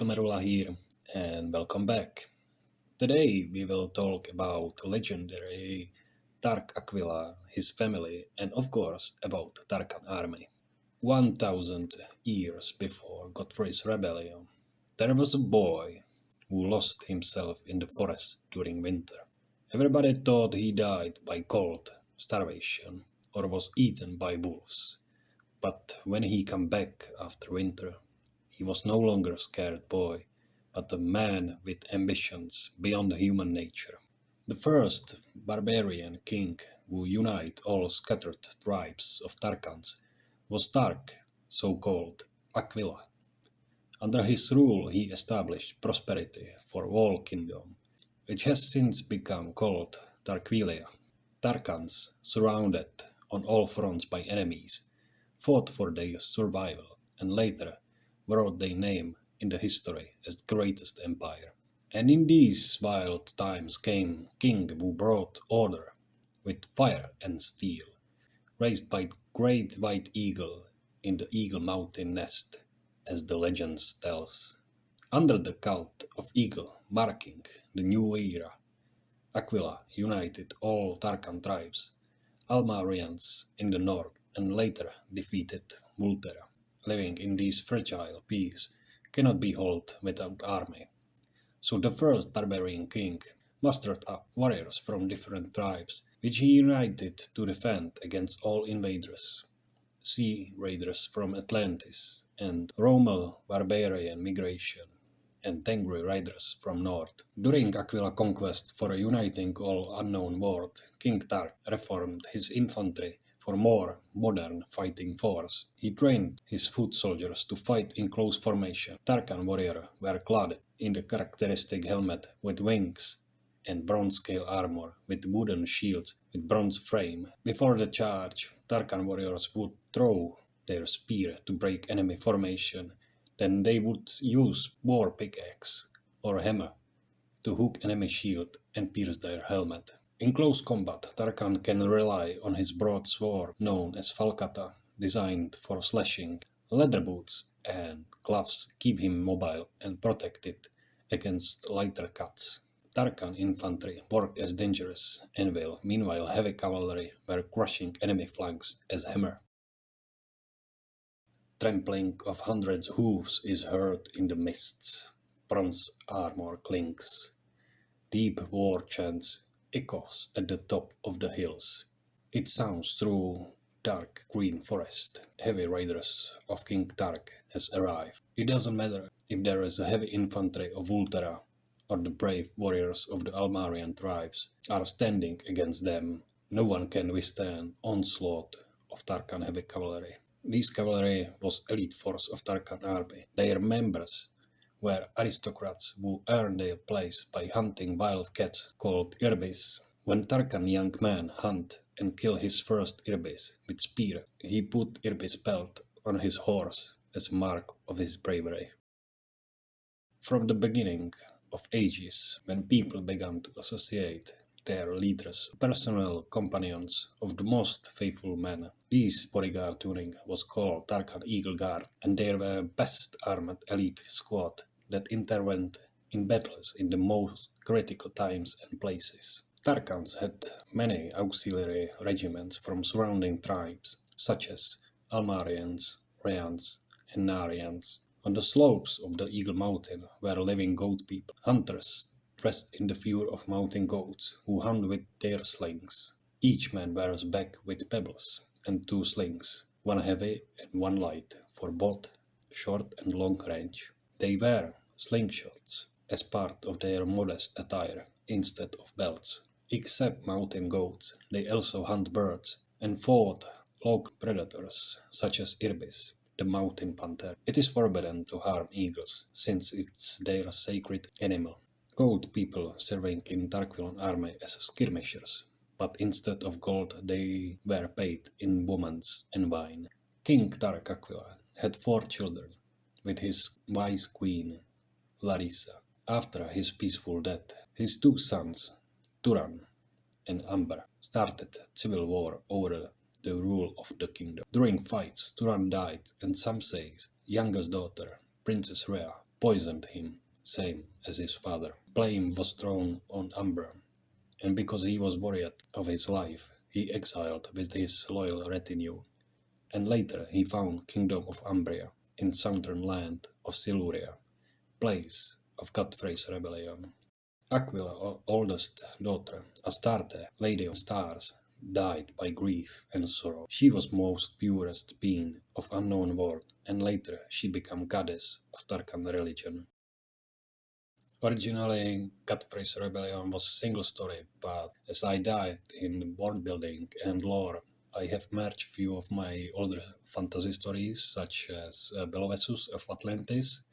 Merulla here, and welcome back. Today we will talk about legendary Thark Akvila, his family, and of course about Tharkan army. 1000 years before Godfrey's rebellion, there was a boy who lost himself in the forest during winter. Everybody thought he died by cold, starvation, or was eaten by wolves. But when he came back after winter, he was no longer a scared boy, but a man with ambitions beyond human nature. The first barbarian king who united all scattered tribes of Tharkans was Thark, so called Akvila. Under his rule he established prosperity for all kingdom, which has since become called Tharkvilia. Tharkans, surrounded on all fronts by enemies, fought for their survival and later wrote their name in the history as the greatest empire. And in these wild times came king who brought order with fire and steel, raised by great white eagle in the Eagle Mountain nest, as the legends tells. Under the cult of eagle marking the new era, Akvila united all Tharkan tribes, Almarians in the north, and later defeated Vultera. Living in this fragile peace cannot be held without army. So the first barbarian king mustered up warriors from different tribes, which he united to defend against all invaders. Sea raiders from Atlantis and Roman barbarian migration, and Tengri riders from north. During Akvila Conquest for uniting all unknown world, King Thark reformed his infantry for more modern fighting force. He trained his foot soldiers to fight in close formation. Tharkan warriors were clad in the characteristic helmet with wings and bronze scale armor with wooden shields with bronze frame. Before the charge, Tharkan warriors would throw their spear to break enemy formation. Then they would use war pickaxe or hammer to hook enemy shield and pierce their helmet. In close combat, Tharkan can rely on his broadsword known as falcata, designed for slashing. Leather boots and gloves keep him mobile and protected against lighter cuts. Tharkan infantry work as dangerous anvil, meanwhile heavy cavalry were crushing enemy flanks as hammer. Trampling of hundreds hooves is heard in the mists. Bronze armor clinks. Deep war chants echoes at the top of the hills. It sounds through dark green forest. Heavy riders of King Thark has arrived. It doesn't matter if there is a heavy infantry of Vultera or the brave warriors of the Almarian tribes are standing against them. No one can withstand onslaught of Tharkan heavy cavalry. This cavalry was elite force of Tharkan army. Their members were aristocrats who earned their place by hunting wild cats called irbis. When Tharkan young man hunt and kill his first irbis with spear, he put irbis belt on his horse as a mark of his bravery. From the beginning of ages, when people began to associate their leaders, personal companions of the most faithful men, this bodyguard tuning was called Tharkan Eagle Guard, and they were best armed elite squad that intervened in battles in the most critical times and places. Tharkans had many auxiliary regiments from surrounding tribes, such as Almarians, Reans, and Narians. On the slopes of the Eagle Mountain were living goat people, hunters dressed in the fur of mountain goats who hunt with their slings. Each man wears back with pebbles and 2 slings, one heavy and one light, for both short and long range. They wear slingshots as part of their modest attire instead of belts. Except mountain goats, they also hunt birds and fought local predators such as irbis, the mountain panther. It is forbidden to harm eagles since it's their sacred animal. Goat people serving in Tharkvilan army as skirmishers, but instead of gold they were paid in women's and wine. King Thark Akvila had 4 children with his wise queen Larissa. After his peaceful death, his 2 sons, Turan and Amber, started civil war over the rule of the kingdom. During fights, Turan died, and some say youngest daughter, Princess Rhea, poisoned him, same as his father. Blame was thrown on Umbra, and because he was worried of his life, he exiled with his loyal retinue, and later he found Kingdom of Umbria in southern land of Siluria, place of Godfrey's rebellion. Akvila's oldest daughter, Astarte, Lady of Stars, died by grief and sorrow. She was most purest being of unknown world, and later she became goddess of Tharkan religion. Originally, Godfrey's Rebellion was a single story, but as I dived in world building and lore, I have merged few of my older fantasy stories, such as Bellovesus of Atlantis.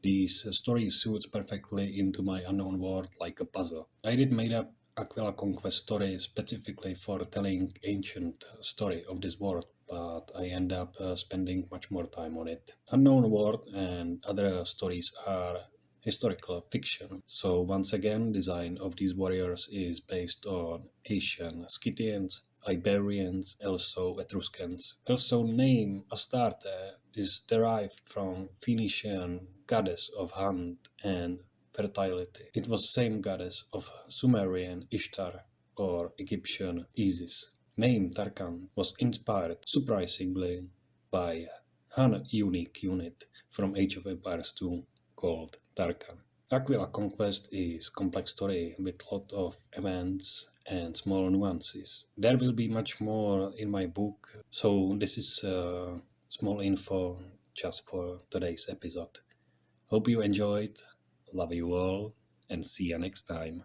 These stories suits perfectly into my unknown world like a puzzle. I did made up Akvila Conquest story specifically for telling ancient story of this world, but I end up spending much more time on it. Unknown world and other stories are historical fiction, so once again design of these warriors is based on Asian Scythians, Iberians, also Etruscans. Also name Astarte is derived from Phoenician goddess of hunt and fertility. It was same goddess of Sumerian Ishtar or Egyptian Isis. Name Tharkan was inspired surprisingly by Hun unique unit from Age of Empires 2 called Tharkan. Akvila Conquest is complex story with lot of events and small nuances. There will be much more in my book, so this is small info just for today's episode. Hope you enjoyed, love you all, and see you next time.